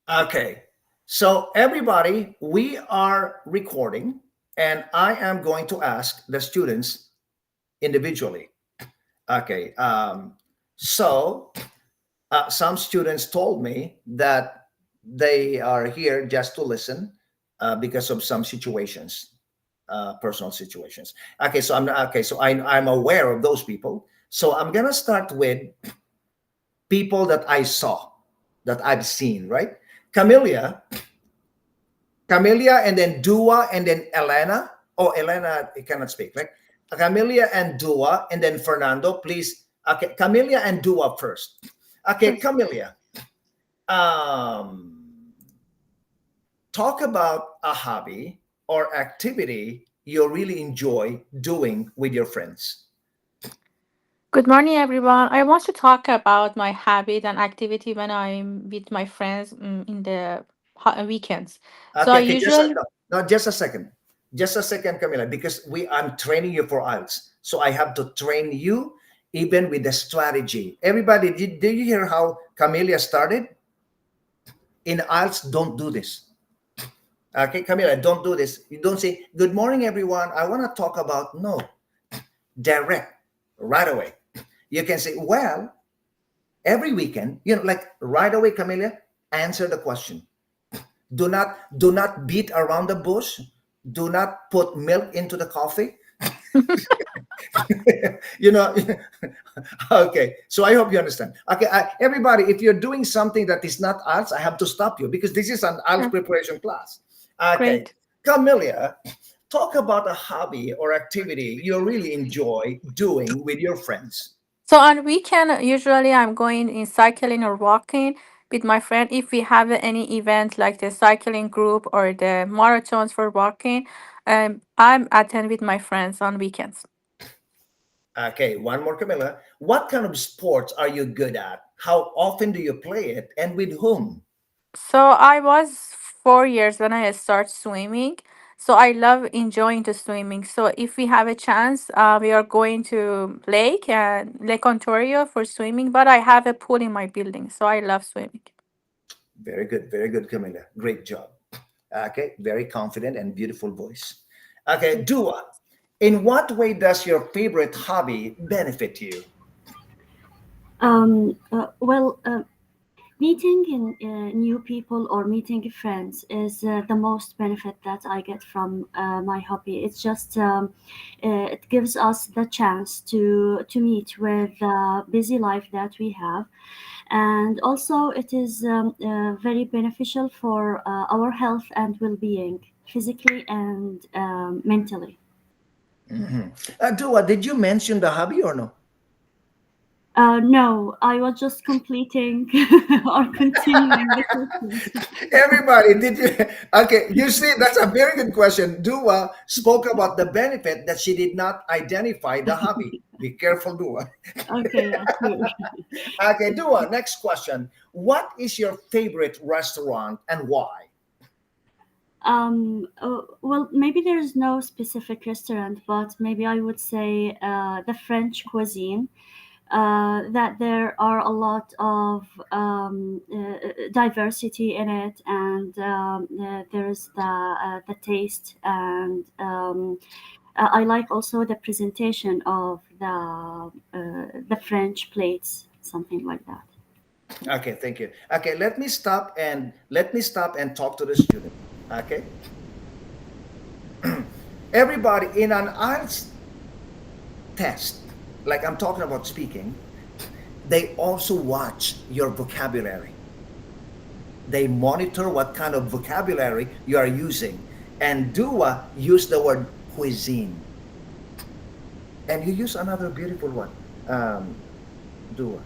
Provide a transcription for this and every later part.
Okay. So, everybody, we are recording, and I am going to ask the students individually. Okay. So, some students told me that they are here just to listen because of some situations, personal situations. Okay. So, I'm aware of those people. So, I'm going to start with people that I saw, that I've seen, right? Camellia, Camellia, and then Dua, and then Elena. Oh, Elena, I cannot speak, right? Camellia and Dua, and then Fernando, please. Okay, Camellia and Dua first. Okay, Camellia. Um, Talk about a hobby or activity you really enjoy doing with your friends. Good morning, everyone. I want to talk about my habit and activity when I'm with my friends in the weekends. So Okay, I okay, just usually, no, no, just a second, Camila, because I'm training you for IELTS, so I have to train you even with the strategy. Everybody, did you hear how Camila started? In IELTS, don't do this. Okay, Camila, don't do this. You don't say good morning, everyone. I want to talk about no, direct, right away. You can say, well, every weekend, like right away, Camila, answer the question. Do not beat around the bush. Do not put milk into the coffee. you know okay, so I hope you understand. Okay, everybody, if you're doing something that is not IELTS, I have to stop you because this is an IELTS yeah, preparation class. Okay, great. Camelia, talk about a hobby or activity you really enjoy doing with your friends. So on weekend, usually I'm going in cycling or walking with my friend. If we have any event like the cycling group or the marathons for walking, I'm attend with my friends on weekends. Okay, one more, Camilla. What kind of sports are you good at? How often do you play it, and with whom? So I was 4 years when I start swimming. So I love enjoying the swimming. So if we have a chance, we are going to Lake Ontario for swimming. But I have a pool in my building, so I love swimming. Very good, Camilla. Great job. Okay, very confident and beautiful voice. Okay, Dua, in what way does your favorite hobby benefit you? Well, meeting new people or meeting friends is the most benefit that I get from my hobby. It's just it gives us the chance to meet with the busy life that we have, and also it is very beneficial for our health and well-being, physically and mentally. Mhm. Dua, did you mention the hobby or no? No, I was just completing or continuing the question. Everybody, did you? Okay, you see, that's a very good question. Dua spoke about the benefit that she did not identify the hobby. Be careful, Dua. Okay, yeah, sure. Okay, Dua, next question. What is your favorite restaurant and why? Well, maybe there's no specific restaurant, but maybe I would say the French cuisine. That there are a lot of diversity in it, and there's the taste, and I like also the presentation of the French plates, something like that. Okay, thank you. Okay, let me stop and talk to the student. Okay, everybody in an IELTS test, like I'm talking about speaking, they also watch your vocabulary. They monitor what kind of vocabulary you are using. And Dua use the word cuisine, and you use another beautiful one. Um, Dua,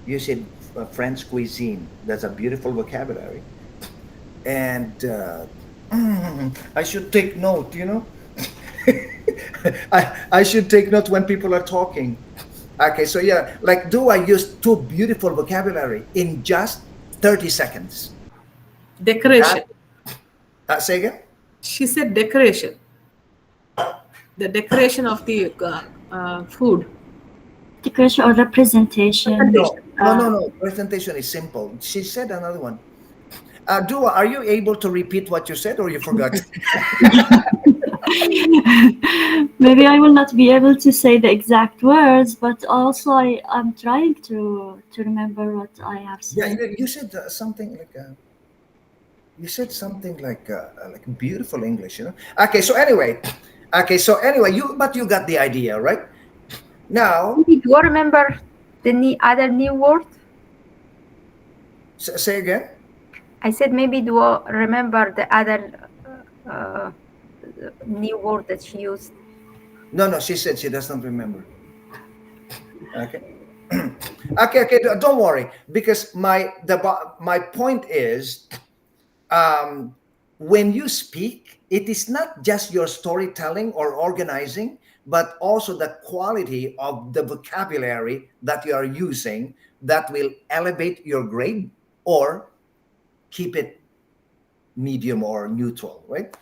you said French cuisine. That's a beautiful vocabulary. And I should take note, I should take note when people are talking. Okay, so yeah, like do I use two beautiful vocabulary in just 30 seconds? That, Decoration. say again? She said decoration. The decoration of the food. Decoration or the presentation. No, Presentation. no, no, no. Presentation is simple. She said another one. Dua, are you able to repeat what you said or you forgot? Maybe I will not be able to say the exact words, but also I'm trying to remember what I have Yeah, said. you said something like you said something like beautiful English, you know. Okay, so anyway, you got the idea, right? Now, Maybe do you remember the other new word? say again. I said maybe do you remember the other uh, new word that she used? No, no, she said she doesn't remember. Okay. Okay, don't worry because my point is when you speak, it is not just your storytelling or organizing, but also the quality of the vocabulary that you are using that will elevate your grade or keep it medium or neutral, right?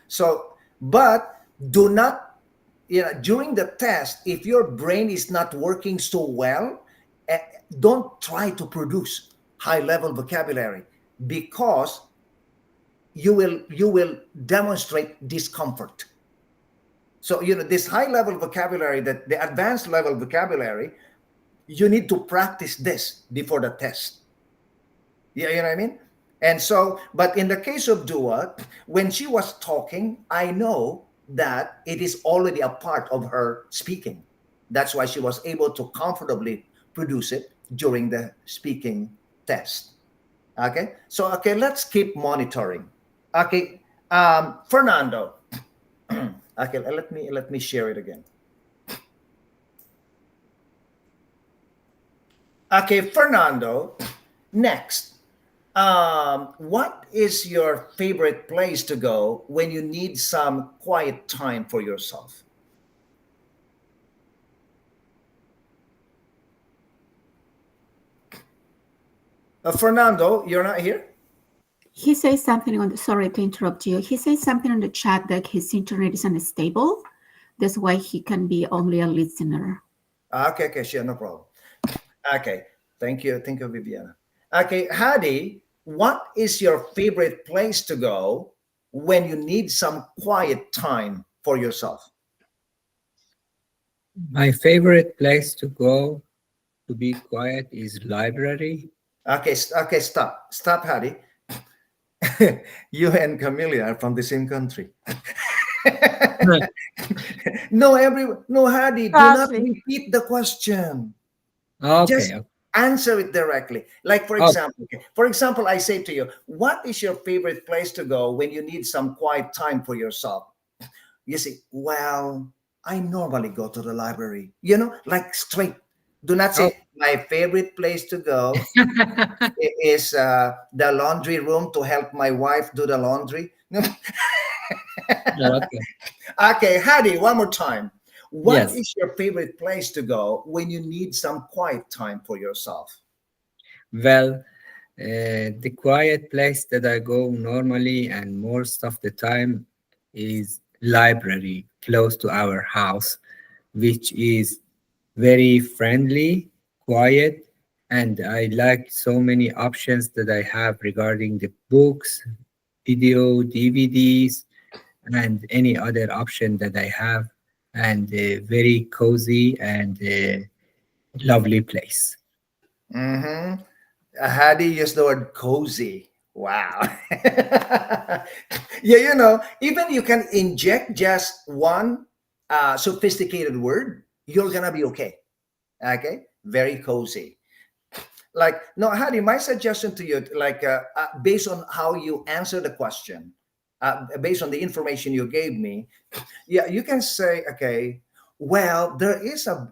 So, but do not, during the test, if your brain is not working so well, eh, don't try to produce high level vocabulary because you will demonstrate discomfort. So this high level vocabulary, that the advanced level vocabulary, you need to practice this before the test. Yeah, you know what I mean? And so, but in the case of Dua, when she was talking, I know that it is already a part of her speaking. That's why she was able to comfortably produce it during the speaking test. Okay, so okay, let's keep monitoring. Okay, Fernando. Okay, let me share it again. Okay, Fernando. Next, what is your favorite place to go when you need some quiet time for yourself? Fernando, you're not here. He says something on the, sorry to interrupt you. He says something on the chat that his internet is unstable. That's why he can be only a listener. Okay, sure, no problem. Okay, thank you, Viviana. Okay, Hadi, what is your favorite place to go when you need some quiet time for yourself? My favorite place to go to be quiet is library. Okay, stop, Hadi. You and Camilla are from the same country. No, Hadi, do not Exactly. repeat the question. Just Okay. answer it directly. Like Oh, for example, I say to you, what is your favorite place to go when you need some quiet time for yourself? You say, well, I normally go to the library. Like straight. Do not oh. say my favorite place to go is the laundry room to help my wife do the laundry. Okay. Okay, Hadi, one more time. What Yes. is your favorite place to go when you need some quiet time for yourself? Well, the quiet place that I go normally and most of the time is library close to our house, which is very friendly, quiet, and I like so many options that I have regarding the books, video, DVDs, and any other option that I have, and a very cozy and lovely place. Mm-hmm. Hadi used the word cozy. Wow. Yeah, even you can inject just one sophisticated word, you're gonna be okay. Okay, very cozy. Like, no, Hadi, my suggestion to you, like, based on how you answer the question, based on the information you gave me, yeah, you can say, okay, well, there is an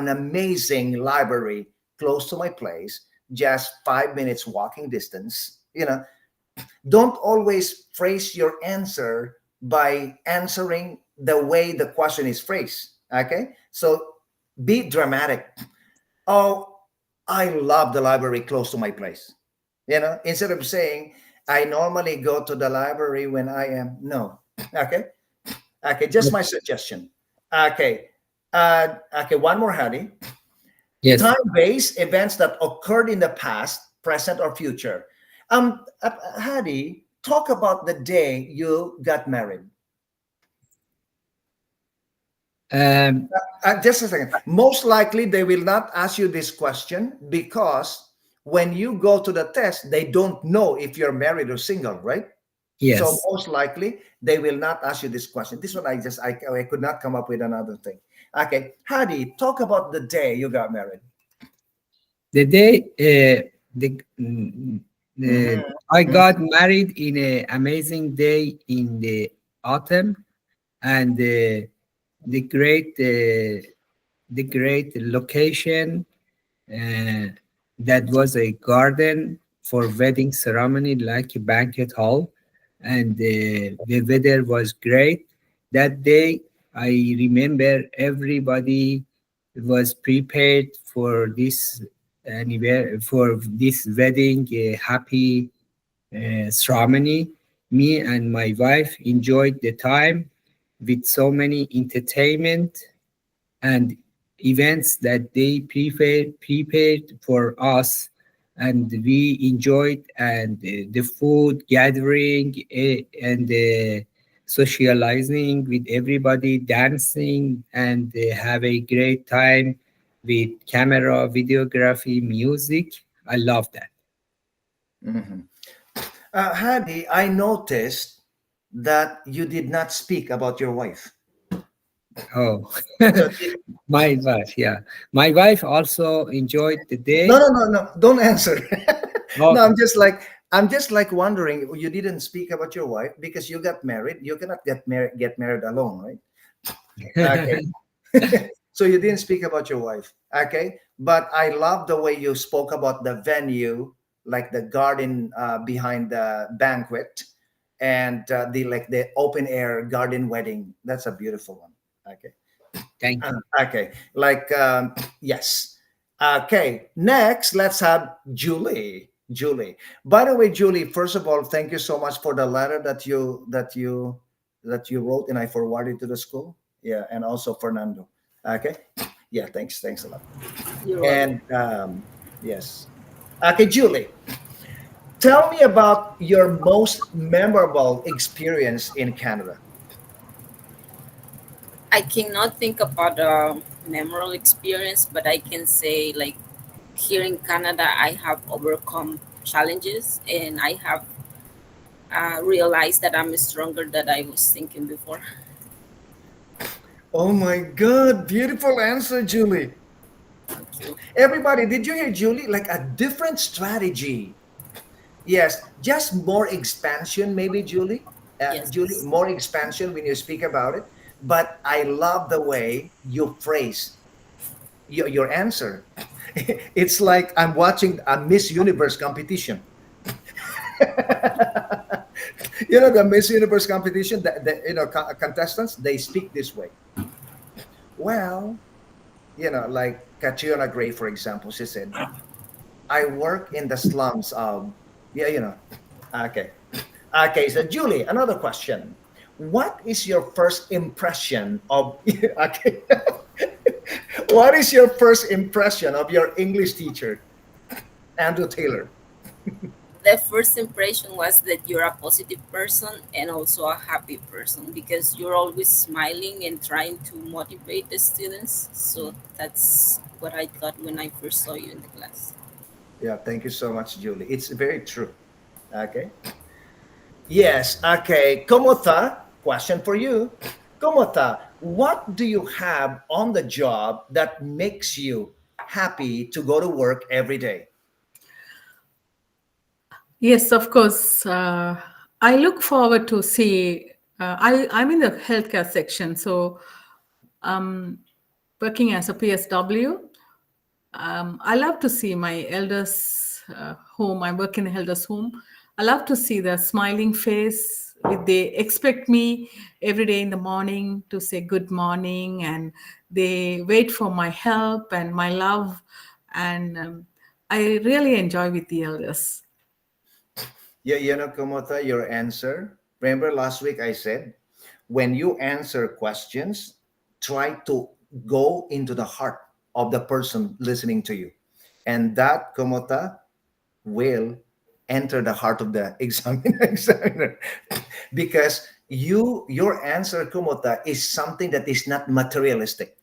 amazing library close to my place, just 5 minutes walking distance. Don't always phrase your answer by answering the way the question is phrased. Okay, so be dramatic. Oh, I love the library close to my place. Instead of saying, I normally go to the library when I am, no. Okay. Okay. Just my suggestion. Okay. Okay. One more, Hadi. Yes. Time based events that occurred in the past present or future. Hadi, talk about the day you got married. Um, Just a second. Most likely, they will not ask you this question because when you go to the test, they don't know if you're married or single, right? So yes, most likely, they will not ask you this question. This one, I could not come up with another thing. Okay, Hadi, talk about the day you got married. the day uh, Mhm. I got married in an amazing day in the autumn, and the great the great location, uh, that was a garden for wedding ceremony, like a banquet hall, and the weather was great that day. I remember everybody was prepared for this for this wedding happy ceremony. Me and my wife enjoyed the time with so many entertainment and events that they prepared for us, and we enjoyed, and the food gathering, and socializing with everybody, dancing, and have a great time with camera, videography, music. I love that. Mhm. Hadi, I noticed that you did not speak about your wife. Oh, So my wife, yeah, my wife also enjoyed the no, day. no, no, no. Don't answer. No, Okay. I'm just like wondering. You didn't speak about your wife because you got married. You cannot get married alone, right? Okay. So you didn't speak about your wife. Okay. But I love the way you spoke about the venue, like the garden behind the banquet, and the like the open air garden wedding. That's a beautiful one. Okay. Thank you. Okay. Like yes. Okay. Next, let's have Julie. Julie. By the way, Julie, first of all, thank you so much for the letter that you wrote and I forwarded to the school. Yeah, and also Fernando. Okay. Yeah, thanks a lot. You're welcome. And yes. Okay, Julie, tell me about your most memorable experience in Canada. I cannot think about a memorable experience, but I can say like here in Canada, I have overcome challenges and I have realized that I'm stronger than I was thinking before. Oh my God, beautiful answer, Julie. Thank you. Everybody, did you hear Julie? Like a different strategy. Yes, just more expansion, maybe, Julie. Julie, Yes. more expansion when you speak about it. But I love the way you phrase your answer. It's like I'm watching a Miss Universe competition. The Miss Universe competition, contestants, they speak this way. Well, like Catriona Gray, for example, she said, I work in the slums of, yeah, okay. Okay, so Julie, another question. What is your first impression of, okay, what is your first impression of your English teacher, Andrew Taylor? The first impression was that you're a positive person and also a happy person because you're always smiling and trying to motivate the students. So that's what I thought when I first saw you in the class. Yeah, thank you so much, Julie. It's very true. Okay. Yes. Okay. Komota, question for you. Komota, what do you have on the job that makes you happy to go to work every day? Yes, of course. I look forward to see. I'm in the healthcare section, so working as a PSW. I love to see my elders' home. I work in a elders' home. I love to see the smiling face. They expect me every day in the morning to say good morning, and they wait for my help and my love. And I really enjoy with the elders. Yeah, Komota, your answer. Remember last week I said, when you answer questions, try to go into the heart of the person listening to you. And that, Komota, will enter the heart of the examiner because your answer, Kumota, is something that is not materialistic.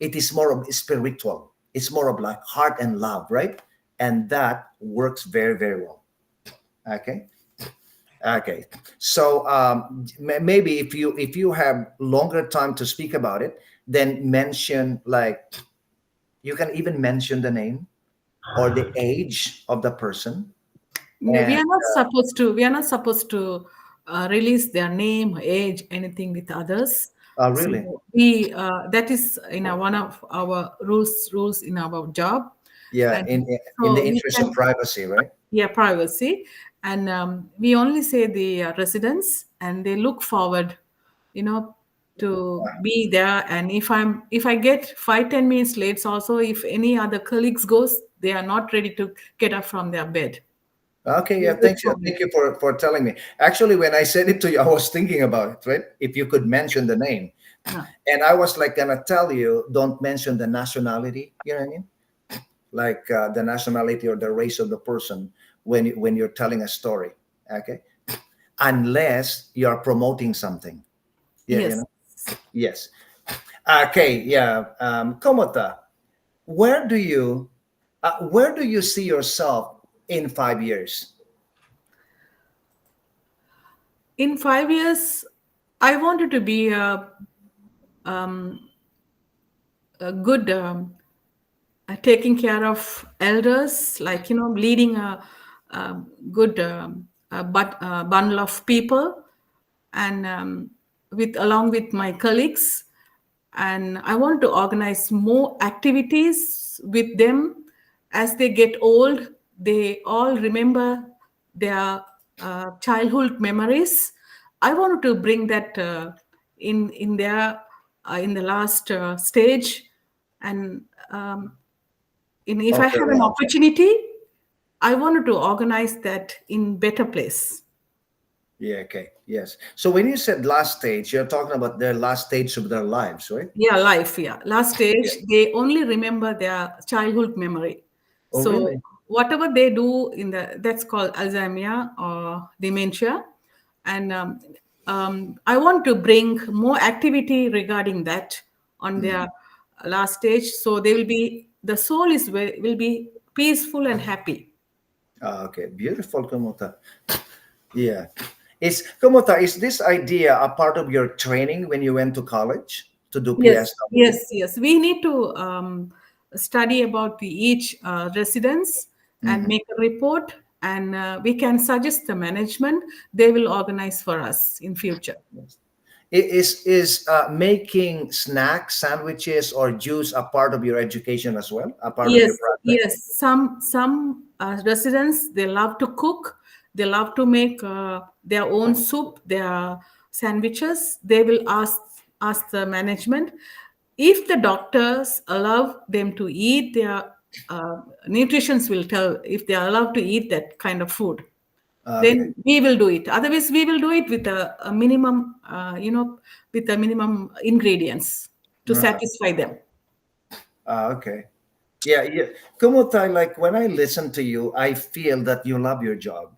It is more of spiritual. It's more of like heart and love, right? And that works very, very well. Okay. Okay. So maybe if you have longer time to speak about it, then mention like you can even mention the name or the age of the person. We And are not supposed to. We are not supposed to release their name, age, anything with others. really, So we that is in one of our rules in our job, yeah, and in the so we interest of can, privacy, right? yeah, privacy, and we only say the residents, and they look forward, you know, to be there. And if I get 5-10 minutes late, also if any other colleagues goes, they are not ready to get up from their bed. Okay, They yeah, look thank you. for me. Thank you for telling me. Actually, when I said it to you, I was thinking about it, right? If you could mention the name. Yeah. And I was like gonna tell you, don't mention the nationality, you know what I mean? Like the nationality or the race of the person when you're telling a story, okay? Unless you're promoting something. Yeah, you Yes. know? Yes. Okay, yeah. Komota, where do you where do you see yourself in 5 years? In 5 years, I wanted to be a good taking care of elders, like leading a good bundle of people, and with along with my colleagues, and I want to organize more activities with them. As they get old, they all remember their childhood memories. I wanted to bring that in their in the last stage, and if Of I their have an life. opportunity, I wanted to organize that in better place. Yeah, okay. Yes. So when you said last stage, you're talking about their last stage of their lives, right? Yeah, life. Yeah, last Yeah. stage, they only remember their childhood memory. Oh, So really? whatever they do in the that's called Alzheimer or dementia, and I want to bring more activity regarding that on their Mhm. last stage, so they will be the soul is will be peaceful and happy. Ah, okay. Beautiful, Kamota. Yeah. Is this idea a part of your training when you went to college to do Yes, PSW? yes, yes. We need to study about each residence and Hmm. make a report, and we can suggest the management. They will organize for us in future. Is making snacks, sandwiches, or juice a part of your education as well? A part of Yes, your project? yes. Some residents, they love to cook. They love to make their own soup, their sandwiches. They will ask the management if the doctors allow them to eat their nutritions will tell if they are allowed to eat that kind of food. Okay. Then we will do it. Otherwise, we will do it with a minimum, with a minimum ingredients to Uh-huh. satisfy them. Okay. Yeah, yeah. Kumutai, like when I listen to you, I feel that you love your job.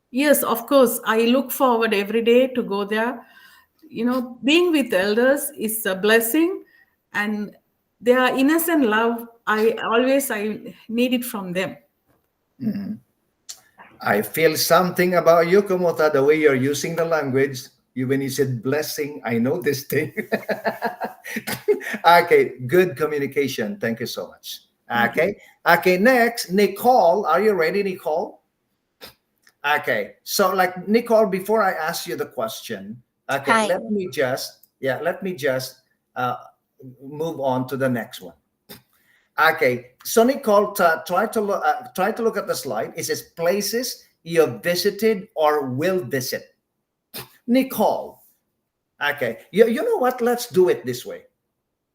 Yes, of course. I look forward every day to go there. Being with elders is a blessing, and their innocent love, I need it from them. Mhm. I feel something about you, Kumota, the way you're using the language. You when you said blessing, I know this thing. Okay, good communication. Thank you so much. Thank you. Okay. Okay, next, Nicole. Are you ready, Nicole? Okay. So like Nicole, before I ask you the question, okay, Hi. let me just uh, move on to the next one. Okay, so Nicole, try to look at the slide. It says places you have visited or will visit. Nicole, okay, you know what? Let's do it this way.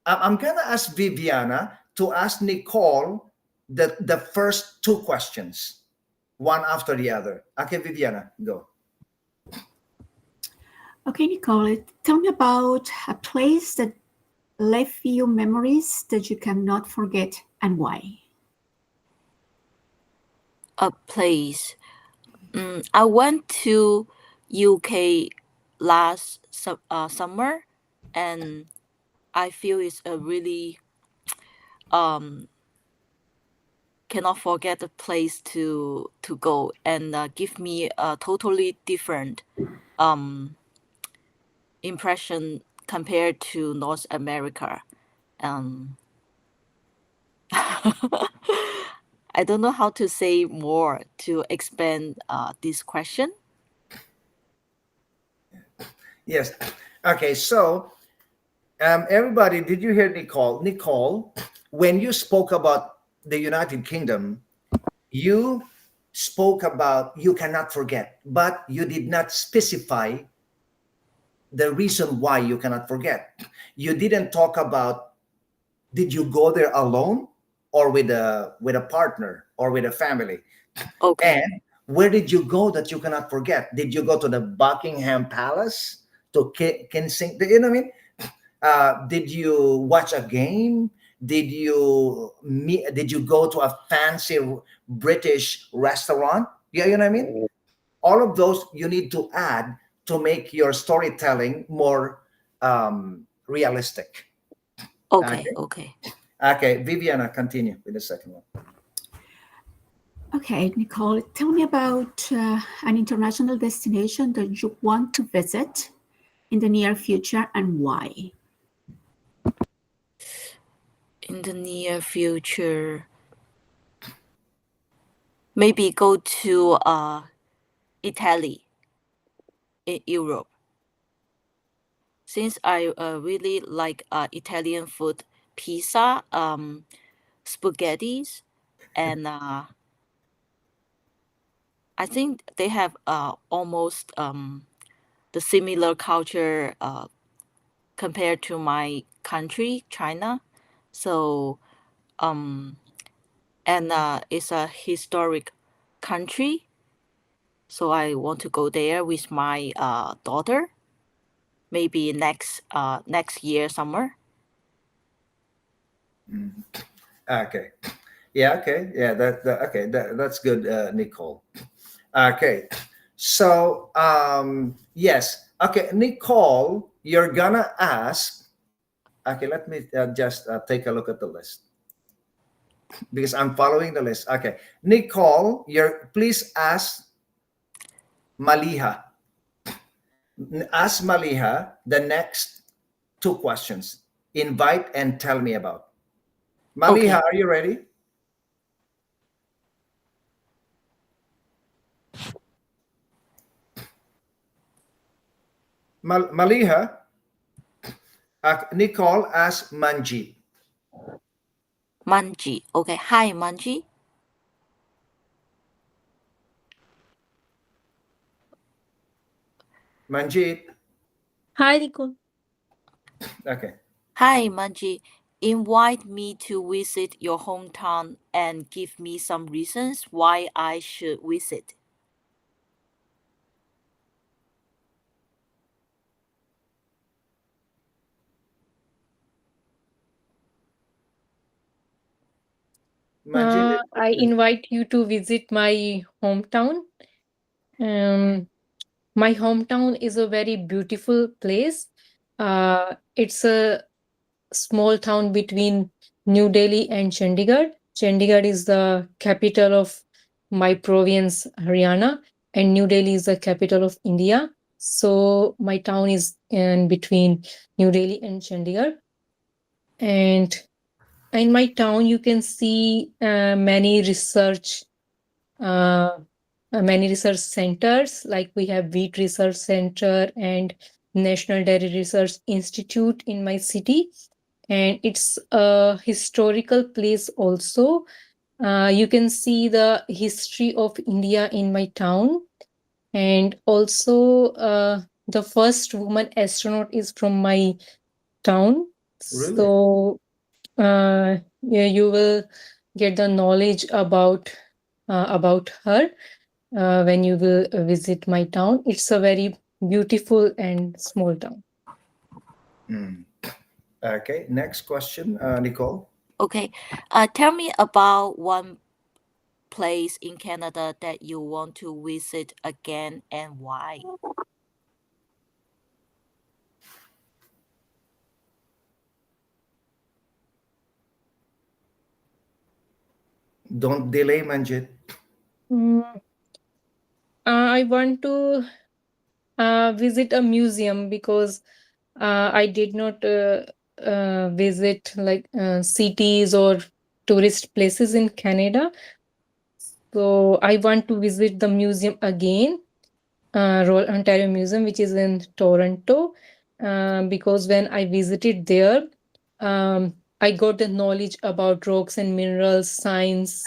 I'm gonna ask Viviana to ask Nicole the first two questions, one after the other. Okay, Viviana, go. Okay, Nicole, tell me about a place that left you memories that you cannot forget and why. A place. I went to UK last summer, and I feel it's a really um cannot forget the place to go, and give me a totally different um impression compared to North America. Um, I don't know how to say more to expand this question. Yes. Okay. So, everybody, did you hear Nicole? Nicole, when you spoke about the United Kingdom, you spoke about you cannot forget, but you did not specify the reason why you cannot forget. You didn't talk about did you go there alone or with a partner or with a family, Okay. and where did you go that you cannot forget? Did you go to the Buckingham Palace, to Kensington? You know what I mean? Did you watch a game? Did you go to a fancy British restaurant? Yeah, you know what I mean? All of those you need to add to make your storytelling more realistic. Okay. Okay. Okay. Okay, Viviana, continue with the second one. Okay, Nicole, tell me about an international destination that you want to visit in the near future and why. In the near future, maybe go to Italy in Europe, since I really like Italian food, pizza, spaghettis, and I think they have almost the similar culture compared to my country, China. So um, and it's a historic country, so I want to go there with my daughter. Maybe next year summer. Mhm. Okay. Yeah. Okay. Yeah. Okay. That's good, Nicole. Okay. So, yes. Okay, Nicole, you're gonna ask. Okay, let me just take a look at the list because I'm following the list. Okay, Nicole, you're please ask Maliha. Ask Maliha the next two questions. Invite and tell me about. Maliha, Okay. are you ready? Maliha, Nicole, ask Manji. Manji. Okay. Hi, Manji. Manjit. Hi, Nicole. Okay. Hi, Manji. Invite me to visit your hometown and give me some reasons why I should visit. Manjit. I invite you to visit my hometown. Um, my hometown is a very beautiful place. It's a small town between New Delhi and Chandigarh. Chandigarh is the capital of my province, Haryana, and New Delhi is the capital of India. So my town is in between New Delhi and Chandigarh. And in my town, you can see uh, many research centers. Like we have Wheat Research Center and National Dairy Research Institute in my city, and it's a historical place also. You can see the history of India in my town, and also the first woman astronaut is from my town. Really? So yeah, you will get the knowledge about her when you will visit my town. It's a very beautiful and small town. Mm. Okay. Next question, Nicole. Okay. Tell me about one place in Canada that you want to visit again and why? Don't delay, Manjit. Mm, I want to visit a museum because I did not visit like cities or tourist places in Canada. So I want to visit the museum again, Royal Ontario Museum, which is in Toronto, because when I visited there, I got the knowledge about rocks and minerals, science,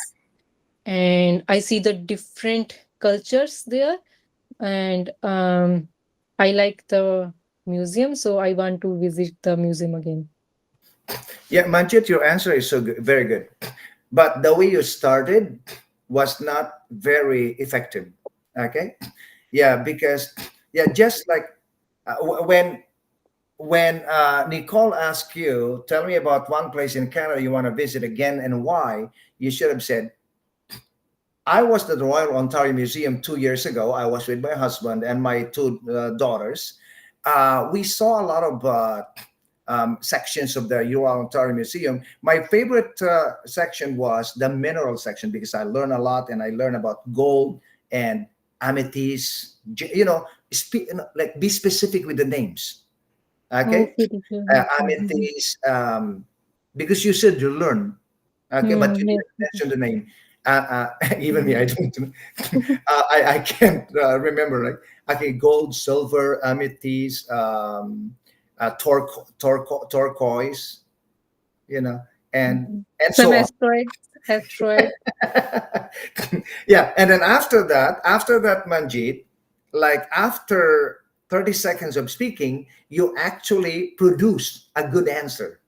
and I see the different cultures there. And I like the museum, so I want to visit the museum again. Yeah, Manjit, your answer is so good, very good. But the way you started was not very effective. Okay. Yeah, because yeah, just like when Nicole asked you, tell me about one place in Canada you want to visit again and why, you should have said, I was at the Royal Ontario Museum 2 years ago. I was with my husband and my two daughters. We saw a lot of sections of the Royal Ontario Museum. My favorite section was the mineral section because I learned a lot and I learned about gold and amethyst. Like be specific with the names. Okay, Okay, teacher. Mhm. amethyst. Because you said you learn. Okay, but you Yes, didn't teacher. mention the name. Even me, I don't. I can't remember. Like okay, gold, silver, amethyst, turquoise. You know, and Mhm. and Some so on. asteroid. Yeah, and then after that, Manjit, like after 30 seconds of speaking, you actually produce a good answer.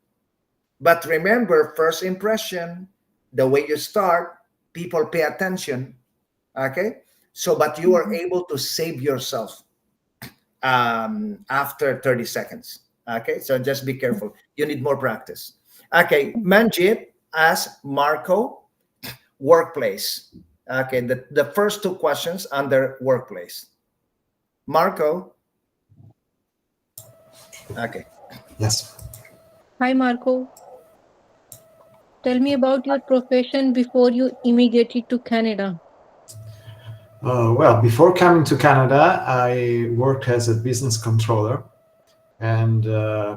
But remember, first impression, the way you start, people pay attention. Okay. So, but you are Mhm. able to save yourself after 30 seconds. Okay. So just be careful. You need more practice. Okay. Manjit, ask Marco, workplace. Okay. The first two questions under workplace. Marco. Okay. Yes. Hi, Marco. Tell me about your profession before you immigrated to Canada. Well, before coming to Canada, I worked as a business controller, and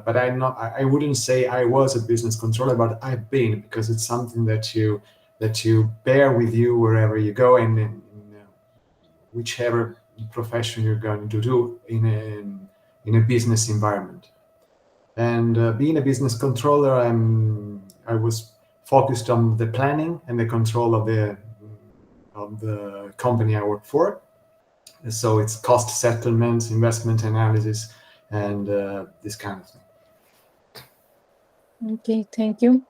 but I wouldn't say I was a business controller, but I've been, because it's something that you bear with you wherever you go, and in whichever profession you're going to do in a business environment. And being a business controller, I was focused on the planning and the control of the company I work for. So it's cost settlements, investment analysis, and this kind of thing. Okay, thank you.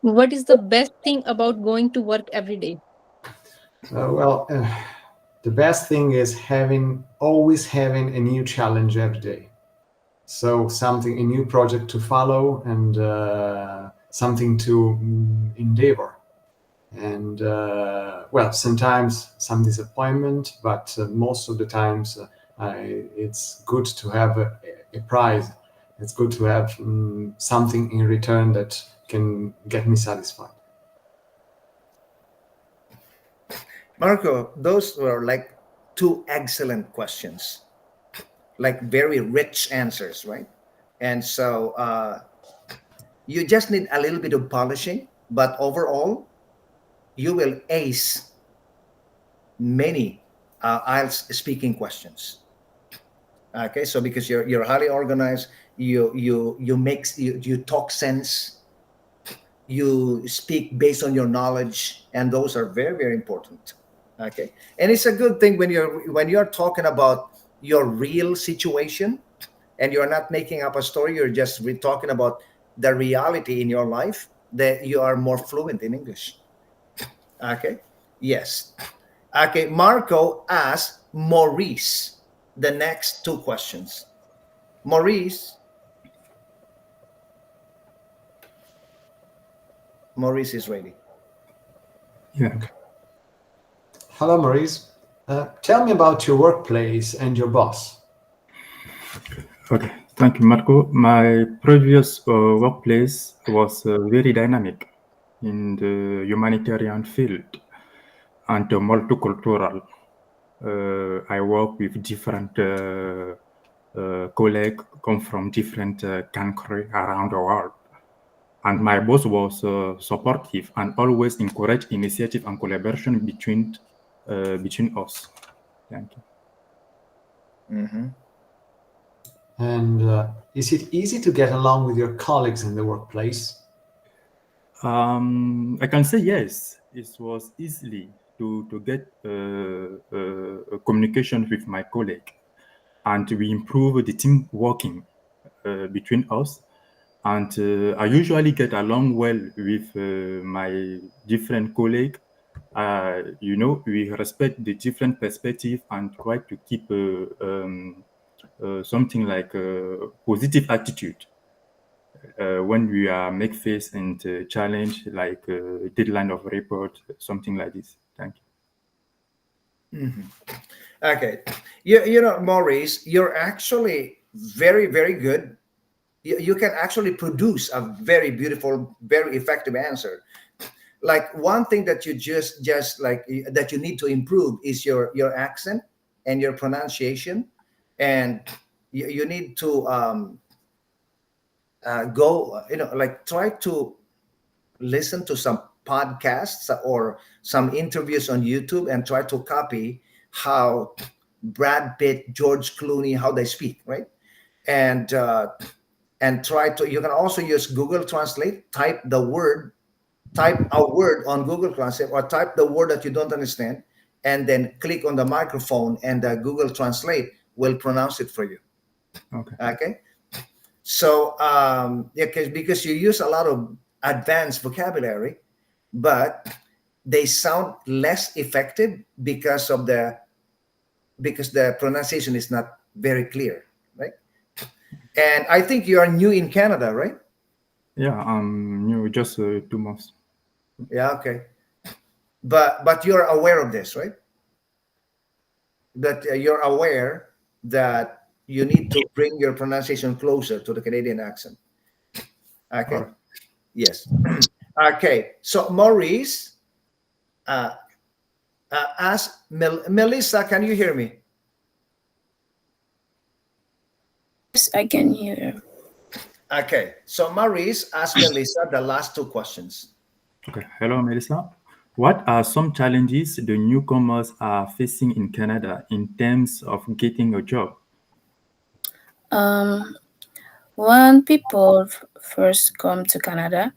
What is the best thing about going to work every day? Well, the best thing is always having a new challenge every day. So a new project to follow, and something to endeavor. And well, sometimes some disappointment, but most of the times it's good to have a prize. It's good to have something in return that can get me satisfied. Marco, those were like two excellent questions, like very rich answers, right? And so you just need a little bit of polishing, but overall, you will ace many IELTS speaking questions. Okay, so because you're highly organized, you talk sense, you speak based on your knowledge, and those are very very important. Okay, and it's a good thing when you're talking about your real situation, and you're not making up a story. You're just talking about the reality in your life, that you are more fluent in English. Okay. Yes. Okay. Marco asked Maurice the next two questions. Maurice is ready. Yeah. Okay. Hello, Maurice. Tell me about your workplace and your boss. Okay, thank you, Marco. My previous workplace was very dynamic in the humanitarian field and multicultural. I work with different colleagues come from different countries around the world. And my boss was supportive and always encouraged initiative and collaboration between us. Thank you. Mhm. And is it easy to get along with your colleagues in the workplace? I can say yes. It was easily to get communication with my colleague, and we improve the team working between us. And I usually get along well with my different colleague. We respect the different perspective and try to keep something like a positive attitude when we are make face and challenge like deadline of report, something like this. Thank you. Mhm. Okay. You know, Maurice, you're actually very, very good. You can actually produce a very beautiful, very effective answer. Like one thing that you just like that you need to improve is your accent and your pronunciation, and you need to go, like try to listen to some podcasts or some interviews on YouTube and try to copy how Brad Pitt, George Clooney, how they speak, right? And try to. You can also use Google Translate. Type a word on Google Translate, or type the word that you don't understand, and then click on the microphone, and Google Translate will pronounce it for you. Okay. Okay. So yeah, because you use a lot of advanced vocabulary, but they sound less effective because the pronunciation is not very clear, right? And I think you are new in Canada, right? Yeah, I'm new, just 2 months. Yeah, okay. But you're aware of this, right? That you're aware that you need to bring your pronunciation closer to the Canadian accent. All Okay. right. Yes. Okay. So Maurice, uh, ask Melissa. Can you hear me? Yes, I can hear. Okay. So Maurice, ask Melissa the last two questions. Okay. Hello, Melissa. What are some challenges the newcomers are facing in Canada in terms of getting a job? Um, when people first come to Canada,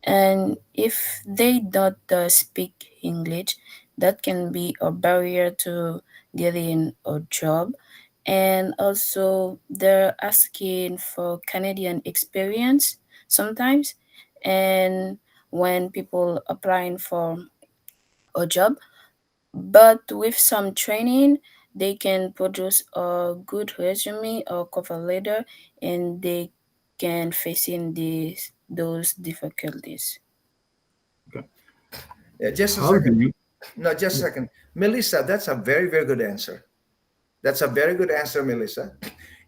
and if they don't speak English, that can be a barrier to getting a job. And also, they're asking for Canadian experience sometimes. And when people applying for a job, but with some training, they can produce a good resume or cover letter, and they can face in those difficulties. Okay. Yeah, just a How do second. you? No, just a Yeah. second. Melissa, that's a very, very good answer. That's a very good answer, Melissa.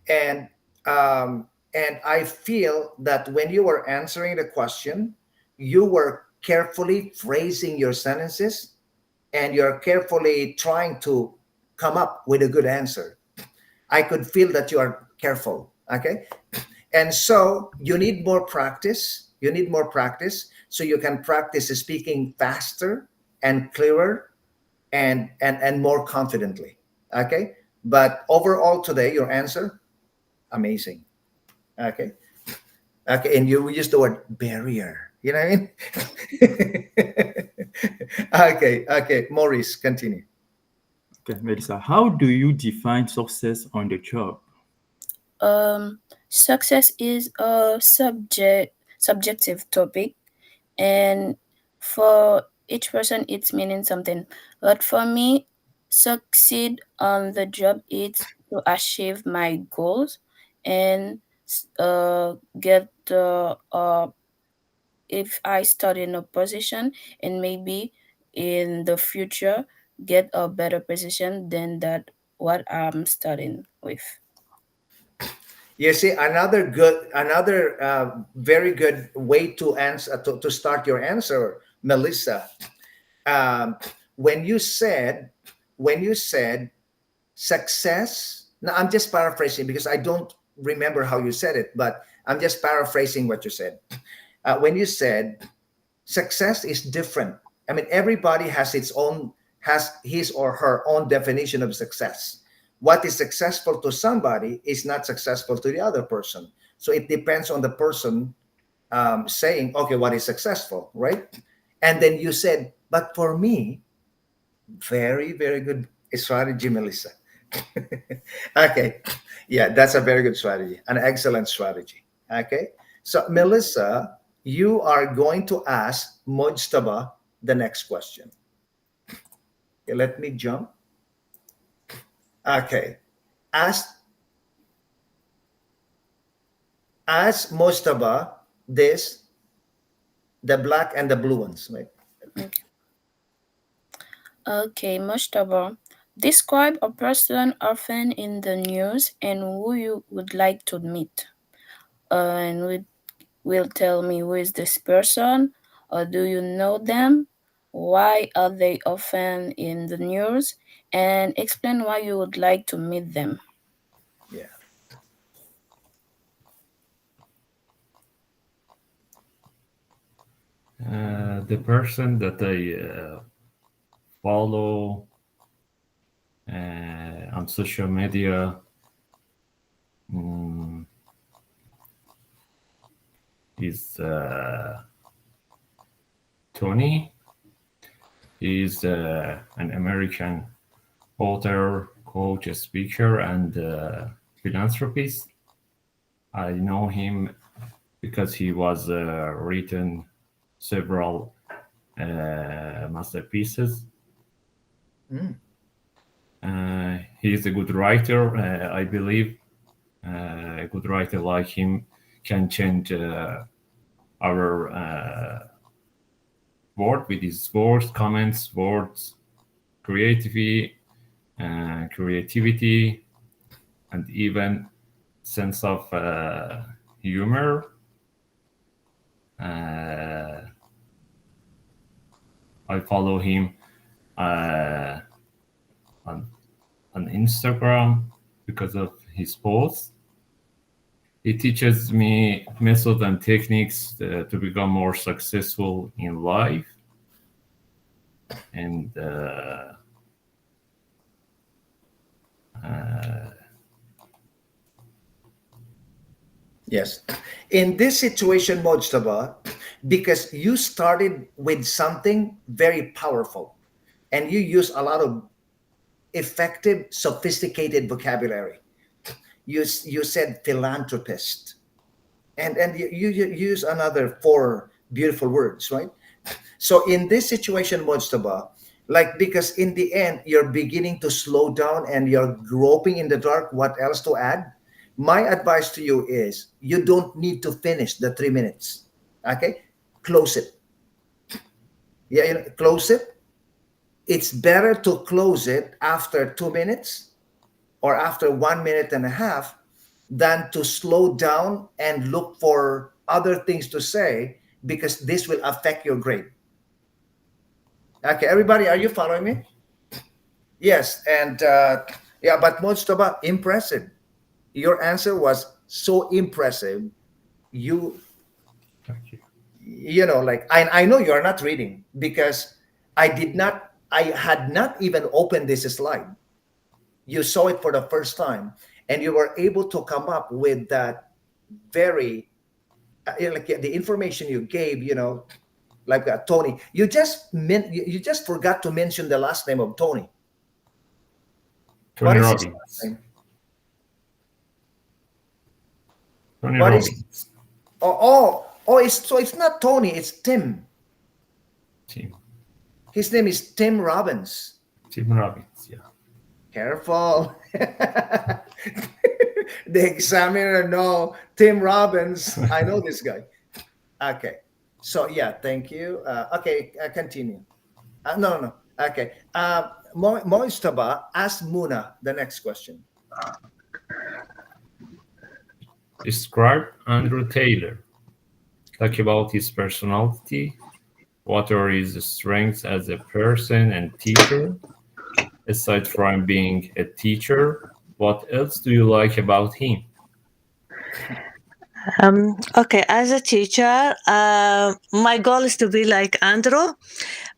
And um, and I feel that when you were answering the question, you were carefully phrasing your sentences, and you're carefully trying to come up with a good answer. I could feel that you are careful. Okay. And so you need more practice. You need more practice so you can practice speaking faster and clearer and more confidently. Okay. But overall today, your answer, amazing. Okay. Okay. And you use the word barrier. You know what I mean? Okay. Okay. Maurice, continue. Okay, Melissa. How do you define success on the job? Success is a subjective topic, and for each person it's meaning something. But for me, succeed on the job is to achieve my goals and get if I start in a position, and maybe in the future get a better position than that what I'm studying with. You see, another very good way to answer to start your answer, Melissa. Um, when you said success. Now I'm just paraphrasing because I don't remember how you said it, but I'm just paraphrasing what you said. When you said success is different. I mean, everybody has his or her own definition of success. What is successful to somebody is not successful to the other person. So it depends on the person saying, okay, what is successful, right? And then you said, but for me, very, very good strategy, Melissa. Okay. Yeah, that's a very good strategy, an excellent strategy. Okay. So, Melissa, you are going to ask Mojtaba the next question. Okay, let me jump. Okay. Ask ask Mojtaba this, the black and the blue ones, right? Okay, okay, Mushtaba. Describe a person often in the news and who you would like to meet. And will tell me who is this person, or do you know them? Why are they often in the news? And explain why you would like to meet them. Yeah. The person that I follow on social media mm, is Tony. He's an American author, coach, speaker, and philanthropist. I know him because he was written several masterpieces. Mm. He's a good writer. I believe a good writer like him can change our world with his words, comments, words, creativity, and even sense of humor. I follow him uh, on Instagram because of his posts. He teaches me methods and techniques to become more successful in life, and Yes. In this situation, Mojtaba, because you started with something very powerful and you use a lot of effective, sophisticated vocabulary. You said philanthropist, and you use another four beautiful words, right? So in this situation, Mojtaba, like because in the end you're beginning to slow down and you're groping in the dark, what else to add? My advice to you is you don't need to finish the 3 minutes. Okay, close it. Yeah, close it. It's better to close it after 2 minutes or after 1 minute and a half than to slow down and look for other things to say because this will affect your grade. Okay, everybody, are you following me? Yes, and yeah, but Mojtaba, impressive. Your answer was so impressive. You, like I know you are not reading because I had not even opened this slide. You saw it for the first time, and you were able to come up with that very like the information you gave. Like Tony. You just forgot to mention the last name of Tony. Tony What is his last Robbins. name? Tony What is? Robbins. Oh! It's not Tony. It's Tim. Tim. His name is Tim Robbins. Tim Robbins. Yeah. Careful. The examiner, no. Tim Robbins. I know this guy. Okay. So yeah, thank you. Okay, continue. No. Okay. Moistaba, ask Muna the next question. Describe Andrew Taylor. Talk about his personality. What are his strengths as a person and teacher? Aside from being a teacher, what else do you like about him? Okay, as a teacher, my goal is to be like Andrew,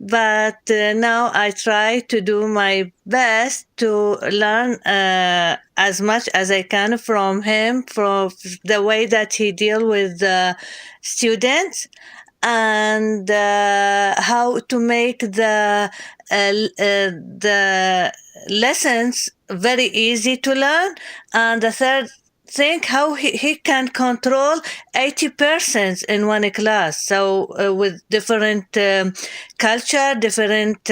but now I try to do my best to learn as much as I can from him, from the way that he deal with students, and how to make the lessons very easy to learn. And the third thing, how he can control 80% in one class, so with different culture, different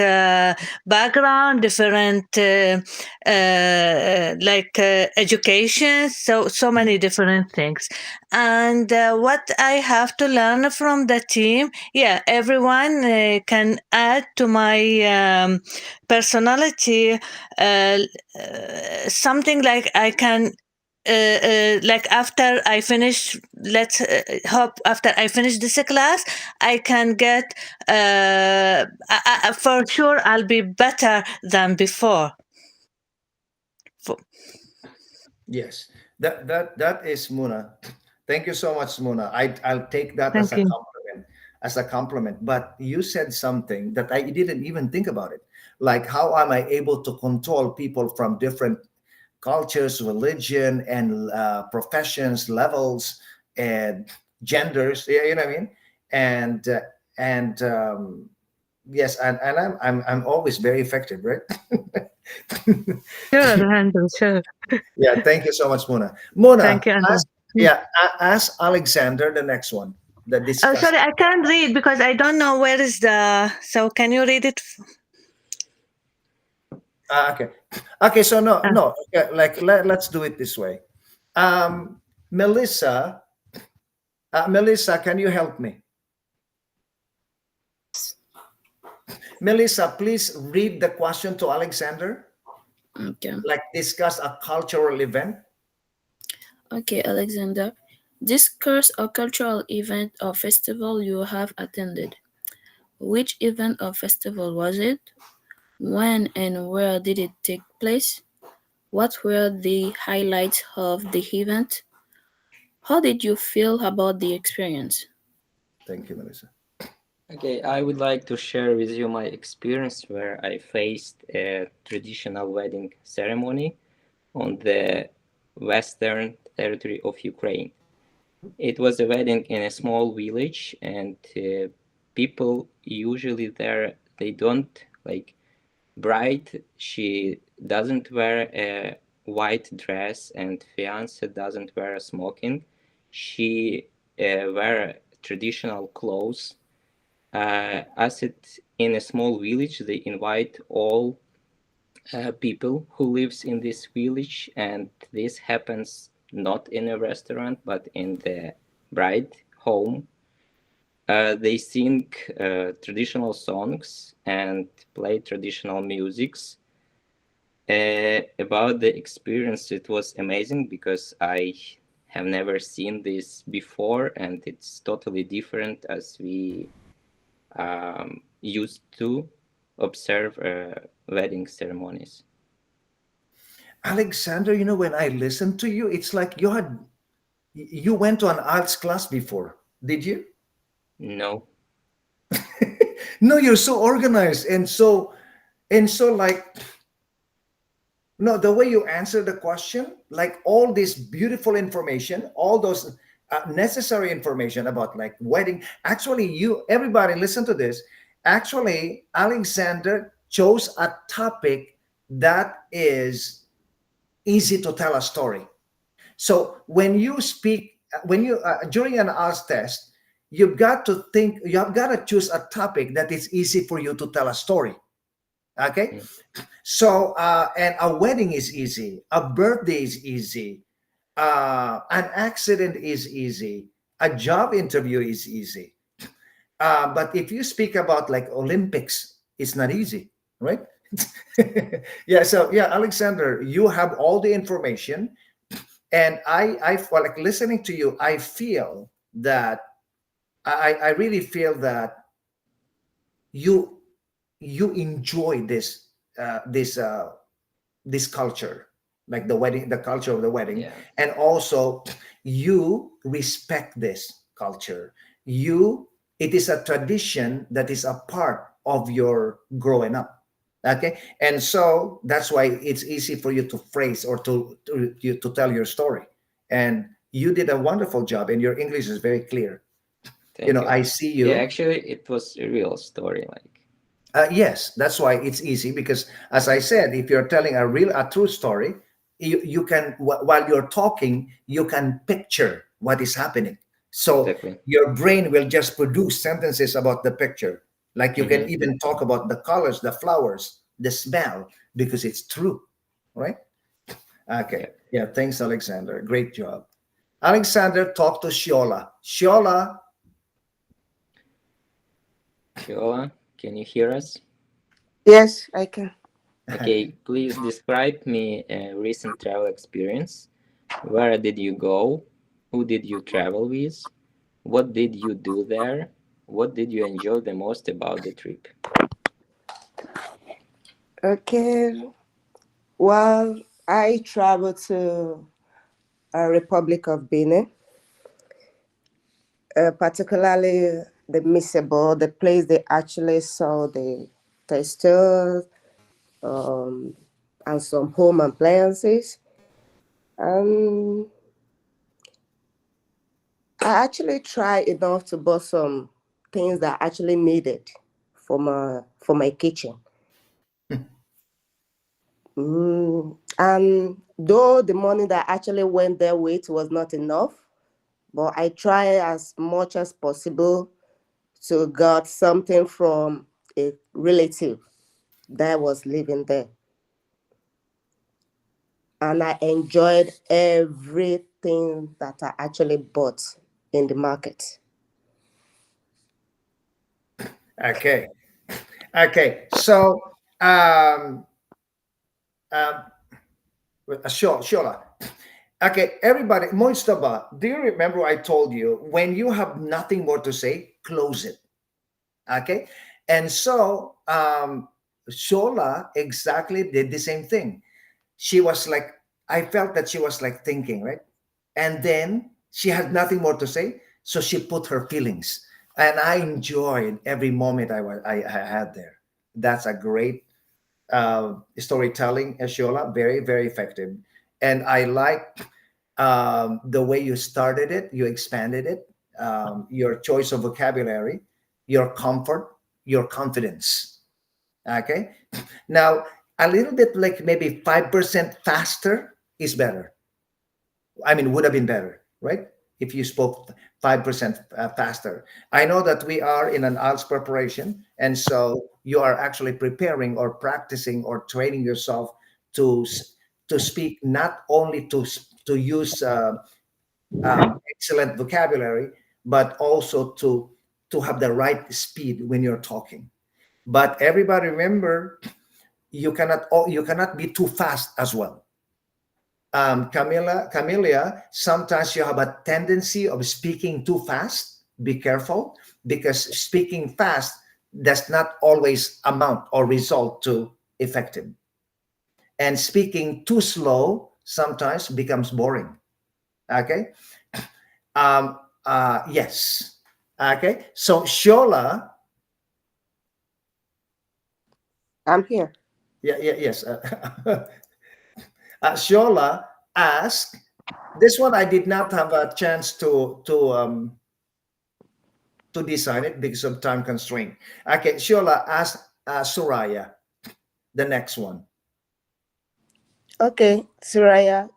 background, different education, so many different things. And what I have to learn from the team, yeah, everyone can add to my personality, something like I can like after I finish, let's hope after I finish this class, I can get for sure I'll be better than before. Yes, that is Muna. Thank you so much, Muna. I'll take that as Thank a you. compliment, as a compliment. But you said something that I didn't even think about it. Like, how am I able to control people from different cultures, religion, and professions, levels, and genders? Yeah, you know what I mean? And yes, and I'm always very effective, right? Sure, Andrew, sure. Yeah, thank you so much, Mona. Mona, Thank you, Andrew. ask, yeah, ask Alexander the next one. The Oh, discuss. sorry, I can't read because I don't know where is the. So can you read it? Okay, okay. So no, Uh, no. Okay, like let's do it this way. Melissa, Melissa, can you help me? Melissa, please read the question to Alexander. Okay. Like, discuss a cultural event. Okay, Alexander. Discuss a cultural event or festival you have attended. Which event or festival was it? When and where did it take place? What were the highlights of the event? How did you feel about the experience? Thank you, Melissa. Okay, I would like to share with you my experience where I faced a traditional wedding ceremony on the western territory of Ukraine. It was a wedding in a small village, and people usually there, they don't like bride. She doesn't wear a white dress, and fiance doesn't wear a smoking. She wear traditional clothes. As it in a small village, they invite all people who lives in this village, and this happens not in a restaurant but in the bride home. They sing traditional songs and play traditional musics. About the experience, it was amazing because I have never seen this before, and it's totally different as we used to observe wedding ceremonies. Alexander, you know, when I listened to you, it's like you went to an arts class before, did you? No. No, you're so organized and so like, no, the way you answer the question, like all this beautiful information, all those necessary information about like wedding. Actually, everybody listen to this. Actually, Alexander chose a topic that is easy to tell a story. So when you speak, when you during an IELTS test, you've got to think, you've got to choose a topic that is easy for you to tell a story. Okay. Mm. So, and a wedding is easy, a birthday is easy, an accident is easy, a job interview is easy. But if you speak about like Olympics, it's not easy, right? Yeah. So yeah, Alexander, you have all the information, and I feel like listening to you. I feel that I really feel that you you enjoy this culture, like the wedding, the culture of the wedding, Yeah. and also you respect this culture. You, it is a tradition that is a part of your growing up. Okay, and so that's why it's easy for you to phrase or to tell your story. And you did a wonderful job, and your English is very clear. You Thank know, you. I see Yeah, you. actually, it was a real story. Like, Yes, that's why it's easy because, as I said, if you're telling a true story, you can, while you're talking, you can picture what is happening. So exactly. your brain will just produce sentences about the picture. Like you can Mm-hmm. even talk about the colors, the flowers, the smell, because it's true, right? Okay. Yeah. Yeah. Thanks, Alexander. Great job. Alexander, talk to Shiola. Shiola, Shola, can you hear us? Yes, I can. Okay, please describe me a recent travel experience. Where did you go? Who did you travel with? What did you do there? What did you enjoy the most about the trip? Okay. Well, I traveled to Republic of Benin, particularly the Misebo, the place they actually saw the textiles and some home appliances. And I actually tried enough to buy some things that I actually needed for my kitchen. And though the money that I actually went there with was not enough, but I try as much as possible to get something from a relative that was living there. And I enjoyed everything that I actually bought in the market. okay. Okay. So, um, um, sure, sure. Okay, everybody, Moistaba, do you remember I told you when you have nothing more to say, close it? Okay, and so Shola exactly did the same thing. She was like, I felt that she was like thinking, right? And then she had nothing more to say, so she put her feelings, and I enjoyed every moment I had there. That's a great storytelling, Shola, very, very effective. And I like the way you started it, you expanded it, your choice of vocabulary, your comfort, your confidence. Okay. Now, a little bit like maybe 5% faster is better. I mean, would have been better, right? If you spoke 5% faster. I know that we are in an IELTS preparation, and so you are actually preparing or practicing or training yourself to to speak, not only to use excellent vocabulary, but also to have the right speed when you're talking. But everybody remember, you cannot be too fast as well. Camilla, sometimes you have a tendency of speaking too fast. Be careful, because speaking fast does not always amount or result to effective. And speaking too slow sometimes becomes boring. Okay. Yes. Okay. So Shola, I'm here. yeah, yeah, yes. Shola asked, this one I did not have a chance to design it because of time constraint. Okay, Shola, ask Soraya the next one. Okay, Suraya,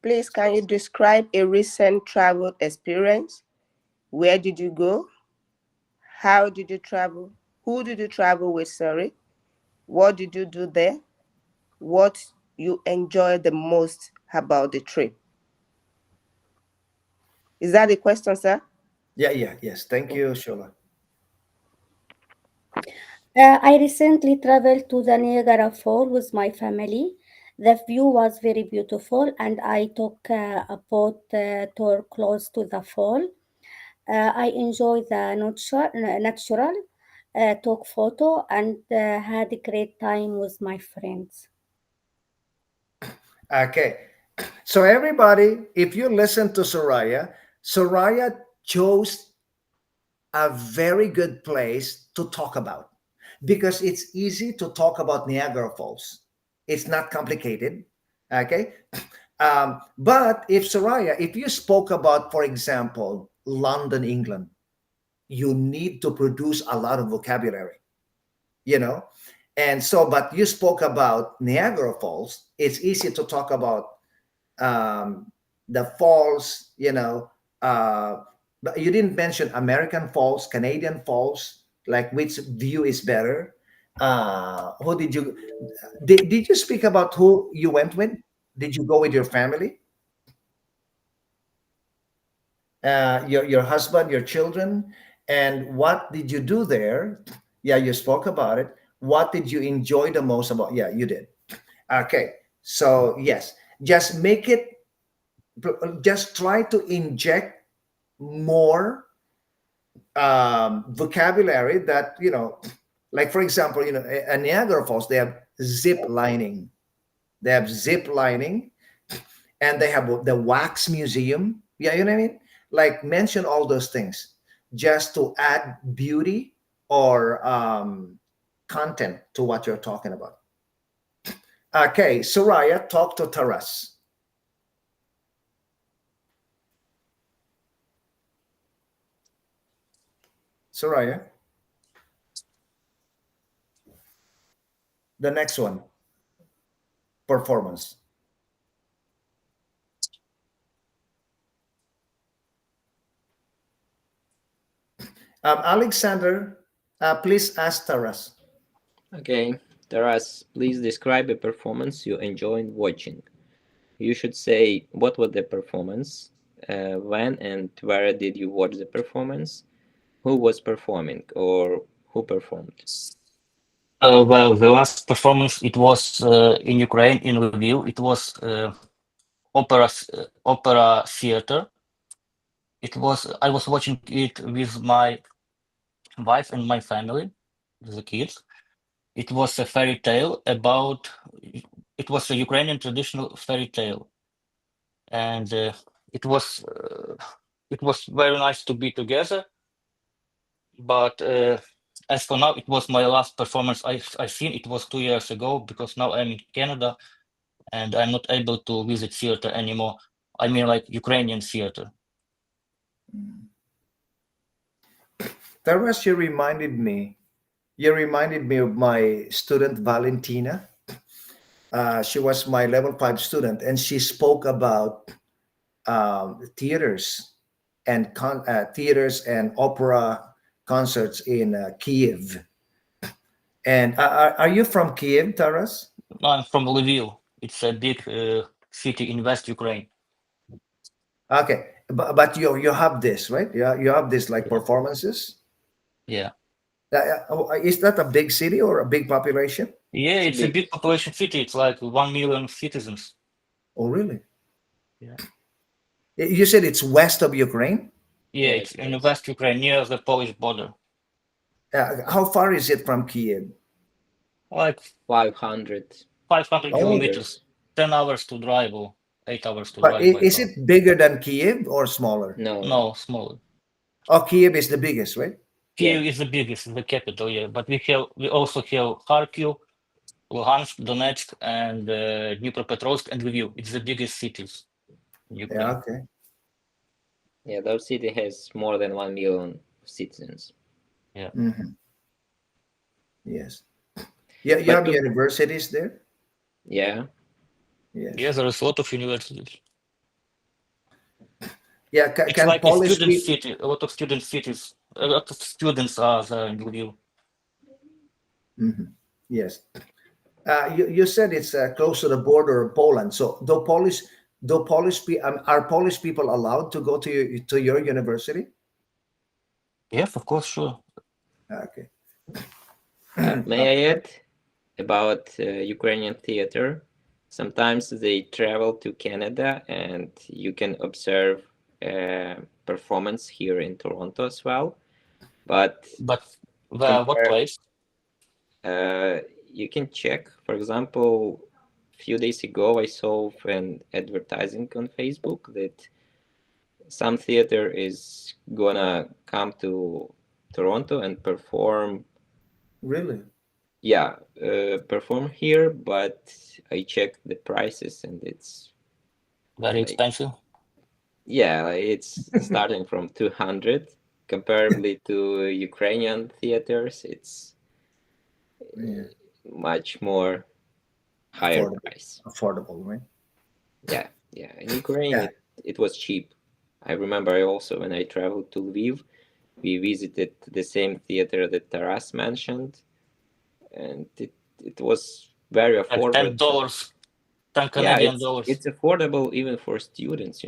please can you describe a recent travel experience? Where did you go? How did you travel? Who did you travel with? Sorry. What did you do there? What you enjoyed the most about the trip? Is that the question, sir? Yeah, yeah, yes. Thank you, Shola. I recently traveled to the Niagara Falls with my family. The view was very beautiful, and I took a boat tour close to the fall. I enjoyed the natural, took photo, and had a great time with my friends. Okay. So everybody, if you listen to Soraya, Soraya chose a very good place to talk about because it's easy to talk about Niagara Falls. It's not complicated. Okay. But if Soraya, if you spoke about, for example, London, England, you need to produce a lot of vocabulary, you know? And so, but you spoke about Niagara Falls, it's easy to talk about the falls, but you didn't mention American falls, Canadian falls, like which view is better. Who did you speak about who you went with? Did you go with your family? Your husband, your children, and what did you do there? Yeah, you spoke about it. What did you enjoy the most about? Yeah, you did. Okay, so yes, just make it. Just try to inject more vocabulary that like for example, at Niagara Falls they have zip lining. They have zip lining, and they have the wax museum. Yeah, you know what I mean? Like mention all those things just to add beauty or content to what you're talking about. Okay, Soraya, talk to Taras. Soraya, the next one, performance. Alexander, please ask Taras. Okay, Taras, please describe a performance you enjoyed watching. You should say what was the performance, when and where did you watch the performance, who was performing or who performed. Well, the last performance it was in Ukraine in Lviv. It was opera theater. It was I was watching it with my wife and my family, the kids. It was a fairy tale about. It was a Ukrainian traditional fairy tale, and it was very nice to be together. But as for now, it was my last performance I seen. It was 2 years ago because now I'm in Canada and I'm not able to visit theater anymore. I mean, like Ukrainian theater. Taras, you reminded me of my student Valentina. She was my level 5 student, and she spoke about theaters and opera concerts in Kiev. And are you from Kiev, Taras? I'm from Lviv. It's a big city in West Ukraine. Okay, but you have this, right? Yeah, you have this like performances. Yeah. Is that a big city or a big population? Yeah, it's a big population city. It's like 1 million citizens. Oh, really? Yeah. You said it's west of Ukraine? Yeah, it's in West Ukraine near the Polish border. How far is it from Kiev? Like 500 kilometers. 10 hours to drive or 8 hours to But drive by is car. it bigger than Kiev or smaller? No, smaller. Oh, Kiev is the biggest, right? Kiev is the biggest, the capital, yeah. But we also have Kharkiv, Luhansk, Donetsk, and Dnipropetrovsk and Lviv. It's the biggest cities in Ukraine. Yeah, okay. Yeah, that city has more than 1 million citizens. Yeah. Mm-hmm. Yes. Yeah, you But have universities there? Yeah. Yes. Yes, there is a lot of universities. Yeah, It's can like a Polish student people... city. A lot of student cities. A lot of students are there in Lviv. Mm-hmm. Yes. You said it's close to the border of Poland. So are Polish people allowed to go to your university? Yes, of course, sure. Okay. May I add about Ukrainian theater? Sometimes they travel to Canada, and you can observe performance here in Toronto as well. But But what compare, place? you can check. For example, a few days ago, I saw an advertising on Facebook that some theater is gonna come to Toronto and perform. Really? Yeah, perform here, but I checked the prices and it's Very like, expensive. yeah, it's starting from 200. Comparably to Ukrainian theaters, it's Yeah. much more higher Affordable. price. Affordable, right? Yeah. In Ukraine, Yeah. it was cheap. I remember I also, when I traveled to Lviv, we visited the same theater that Taras mentioned, and it was very Like affordable. $10, 10 Yeah, Canadian dollars. it's affordable even for students,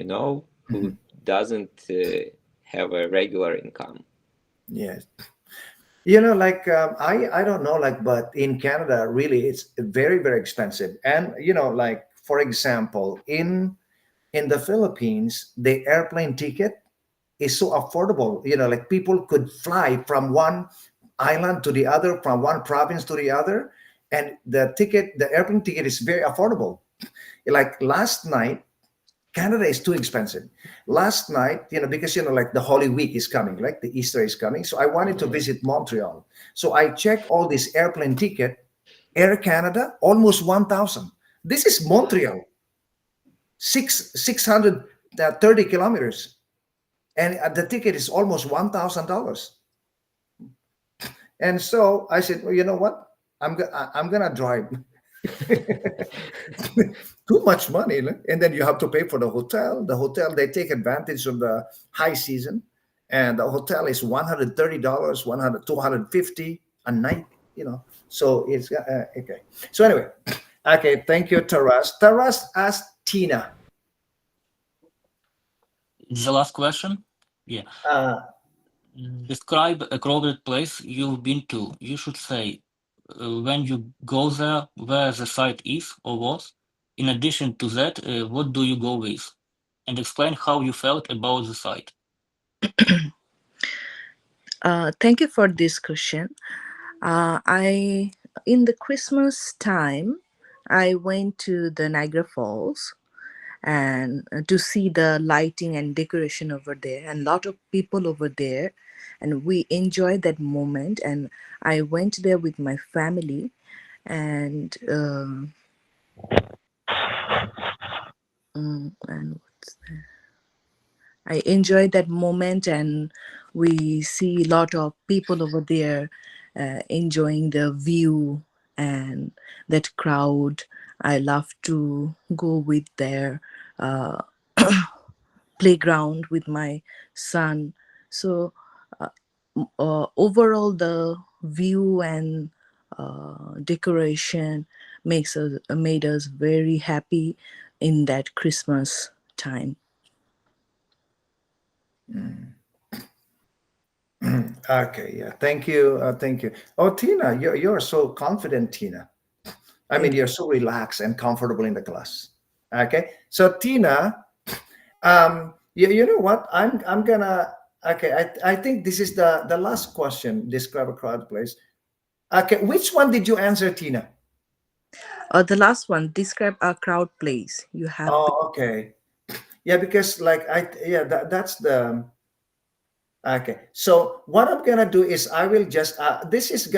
who doesn't have a regular income. Yes. Like I don't know, like, but in Canada, really, it's very very expensive. And like for example, in the Philippines, the airplane ticket is so affordable. Like people could fly from one island to the other, from one province to the other, and the airplane ticket is very affordable. Like last night, Canada is too expensive. Last night, because like the Holy Week is coming, like the Easter is coming. So I wanted to visit Montreal. So I checked all this airplane ticket. Air Canada, almost 1,000. This is Montreal, 630 kilometers. And the ticket is almost $1,000. And so I said, well, you know what? I'm gonna drive. Too much money, no? And then you have to pay for the hotel. The hotel, they take advantage of the high season, and the hotel is $130, 250 a night. So it's okay. So anyway, okay, thank you, Taras. Taras asked Tina. It's the last question. Yeah. Describe a crowded place you've been to. You should say when you go there, where the site is or was. In addition to that, what do you go with? And explain how you felt about the site. Thank you for this question. I in the Christmas time, I went to the Niagara Falls and to see the lighting and decoration over there, and lot of people over there, and we enjoyed that moment. And I went there with my family, and and I enjoyed that moment, and we see a lot of people over there enjoying the view and that crowd. I love to go with their uh, playground with my son. So overall, the view and decoration made us very happy in that Christmas time. Okay, yeah. Thank you. Thank you. Oh, Tina, you're so confident, Tina. I mean, Thank you're so relaxed and comfortable in the class. Okay. So Tina, you know what? I'm gonna okay, I think this is the last question. Describe a crowd place. Okay, which one did you answer, Tina? The last one, describe a crowd place. You have to. Oh, okay. Yeah, because like that's the okay. So what I'm gonna do is I will just this is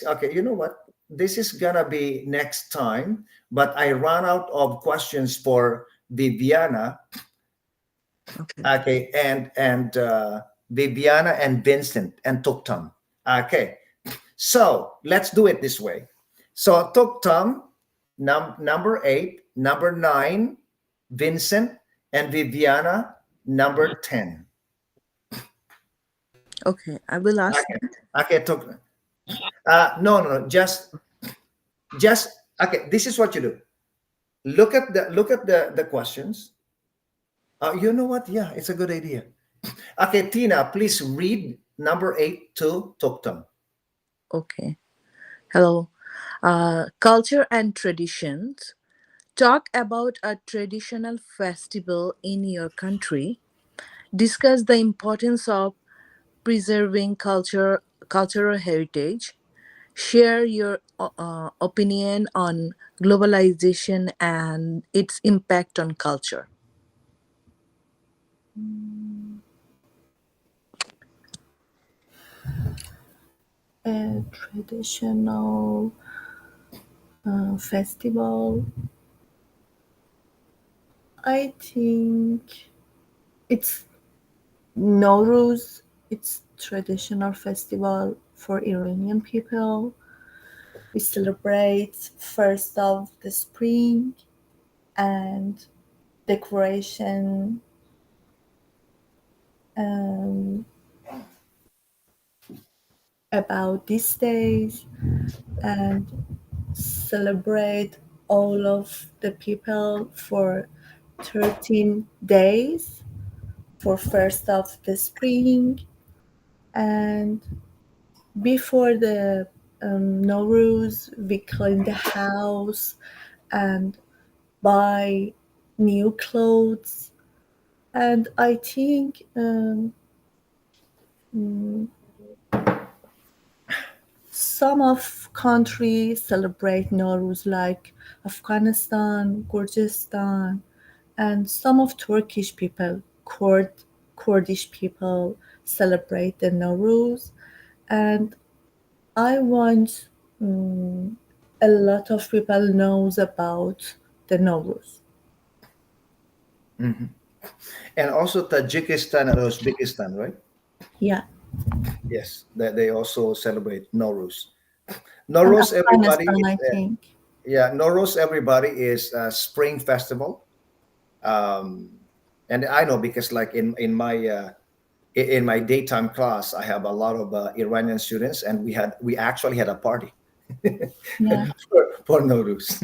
okay. You know what? This is gonna be next time, but I ran out of questions for Viviana. Okay, and Viviana and Vincent and Tuktam. Okay, so let's do it this way. So Tuktam, number 8, number 9, Vincent, and Viviana, number 10. Okay, I will ask. Okay, okay, Tuktam. No, just okay. This is what you do. Look at the questions. You know what? Yeah, it's a good idea. Okay, Tina, please read number 8 to Tuktam. Okay. Hello. Culture and traditions. Talk about a traditional festival in your country. Discuss the importance of preserving cultural heritage. Share your opinion on globalization and its impact on culture. A traditional festival. I think it's Nowruz. It's traditional festival for Iranian people. We celebrate first of the spring and decoration um, about these days and celebrate all of the people for 13 days for first of the spring, and before the Nowruz we clean the house and buy new clothes. And I think mm, some of countries celebrate Nowruz like Afghanistan, Kyrgyzstan, and some of Turkish people, Kurdish people celebrate the Nowruz. And I want a lot of people knows about the Nowruz. Mhm. And also Tajikistan and Uzbekistan, right? Yeah, Yes, that they also celebrate Nowruz. and Nowruz, everybody Afghanistan, is I think. yeah, Nowruz, everybody is a spring festival. Um, and I know because like in my daytime class, I have a lot of Iranian students, and we actually had a party Yeah. for Nowruz.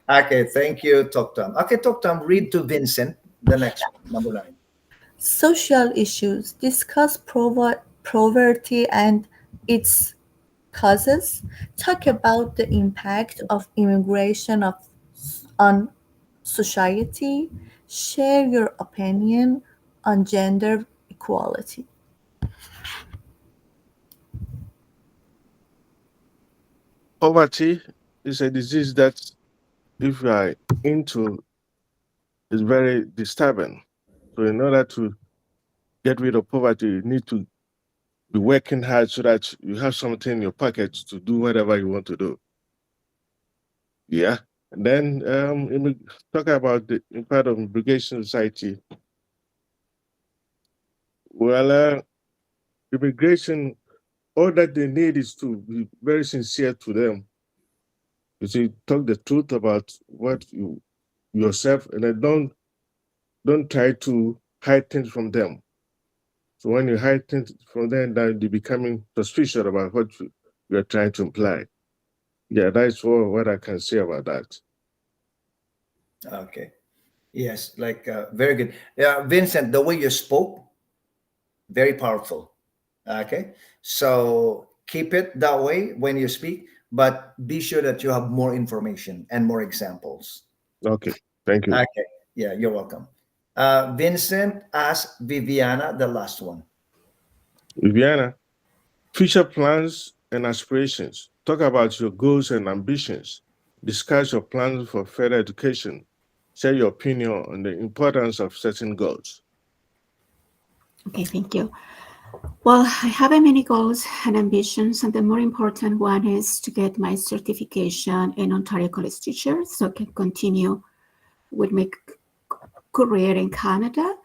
Okay, thank you, Toktam. Okay, Toktam, read to Vincent the next one, number 9. Social issues discuss poverty and its causes. Talk about the impact of immigration on society. Share your opinion on gender equality. Poverty is a disease that, if you are into, is very disturbing. So, in order to get rid of poverty, you need to be working hard so that you have something in your pocket to do whatever you want to do. Yeah. And then talk about the impact of immigration society. Well, immigration, all that they need is to be very sincere to them. You see, talk the truth about what you yourself, and then don't try to hide things from them. So when you hide things from them, then they're becoming suspicious about what you're trying to imply. Yeah, that's what I can say about that. Okay. Yes, like very good. Yeah, Vincent, the way you spoke, very powerful. Okay. So keep it that way when you speak, but be sure that you have more information and more examples. Okay, thank you. Okay. Yeah, you're welcome. Vincent asked Viviana the last one. Viviana, future plans and aspirations. Talk about your goals and ambitions. Discuss your plans for further education. Share your opinion on the importance of setting goals. Okay, thank you. Well, I have many goals and ambitions, and the more important one is to get my certification in Ontario College Teacher so I can continue with my career in Canada.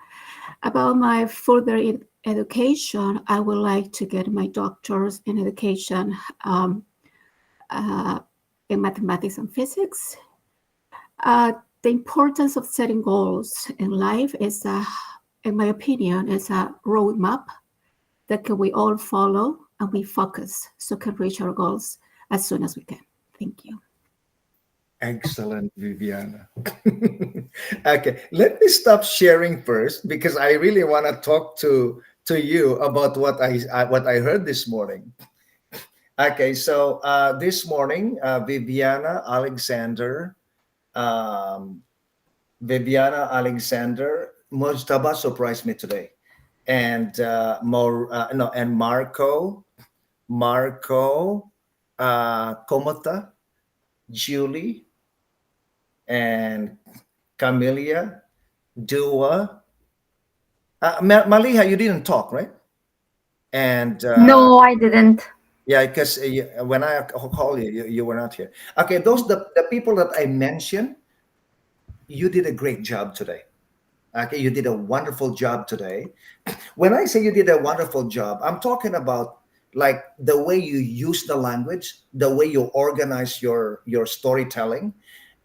About my further education, I would like to get my doctor's in education uh, in mathematics and physics. The importance of setting goals in life is, in my opinion, is a roadmap that can we all follow and we focus so can reach our goals as soon as we can. Thank you. Excellent, Viviana. Okay, let me stop sharing first because I really want to talk to you about what I heard this morning. Okay, so this morning, um, Viviana Alexander Mujtaba surprised me today, and no, and Marco, Komota, Julie, and Camelia, Dua. Maliha, you didn't talk, right? And No, I didn't. yeah, because when I call you, you were not here. Okay, those the people that I mentioned, you did a great job today. Okay, you did a wonderful job today. When I say you did a wonderful job, I'm talking about like the way you use the language, the way you organize your storytelling,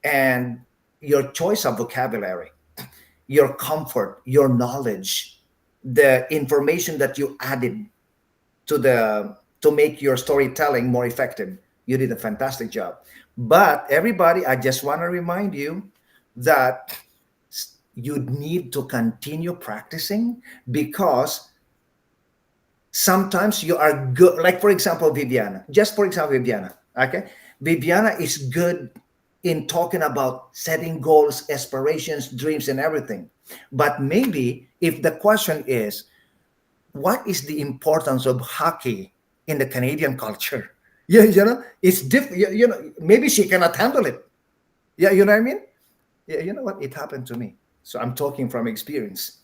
and your choice of vocabulary, your comfort, your knowledge, the information that you added to make your storytelling more effective. You did a fantastic job. But everybody, I just want to remind you that you need to continue practicing, because sometimes you are good. Like, for example, Viviana, just for example, Viviana, okay? Viviana is good in talking about setting goals, aspirations, dreams, and everything. But maybe if the question is, what is the importance of hockey in the Canadian culture? Yeah, it's different. Maybe she cannot handle it. Yeah, you know what I mean? Yeah, you know what? It happened to me. So I'm talking from experience.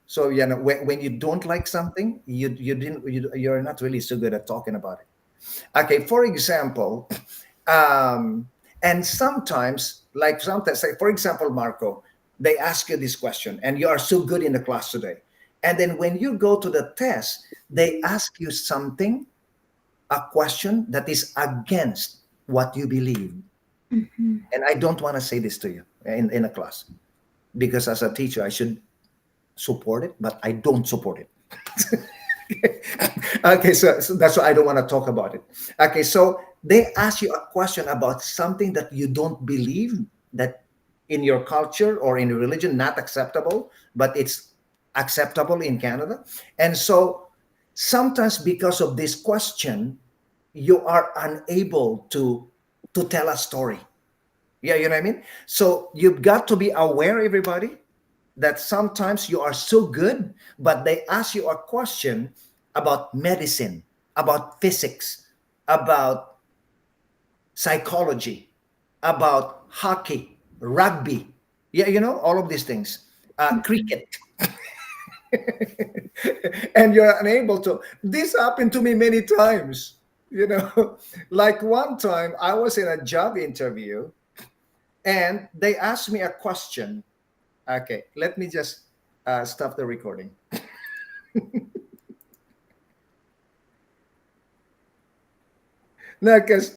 So when you don't like something, you're not really so good at talking about it. Okay, for example, um, and sometimes, like for example, Marco, they ask you this question, and you are so good in the class today, and then when you go to the test, they ask you something, a question that is against what you believe, Mhm. and I don't want to say this to you in a class, because as a teacher, I should support it, but I don't support it. Okay, so that's why I don't want to talk about it. Okay, so they ask you a question about something that you don't believe, that in your culture or in your religion not acceptable, but it's acceptable in Canada. And so sometimes because of this question, you are unable to tell a story. Yeah, you know what I mean? So you've got to be aware, everybody, that sometimes you are so good, but they ask you a question about medicine, about physics, about psychology, about hockey, rugby. Yeah, all of these things, cricket. And you're unable to. This happened to me many times. Like one time I was in a job interview and they asked me a question. Okay, let me just stop the recording. No, because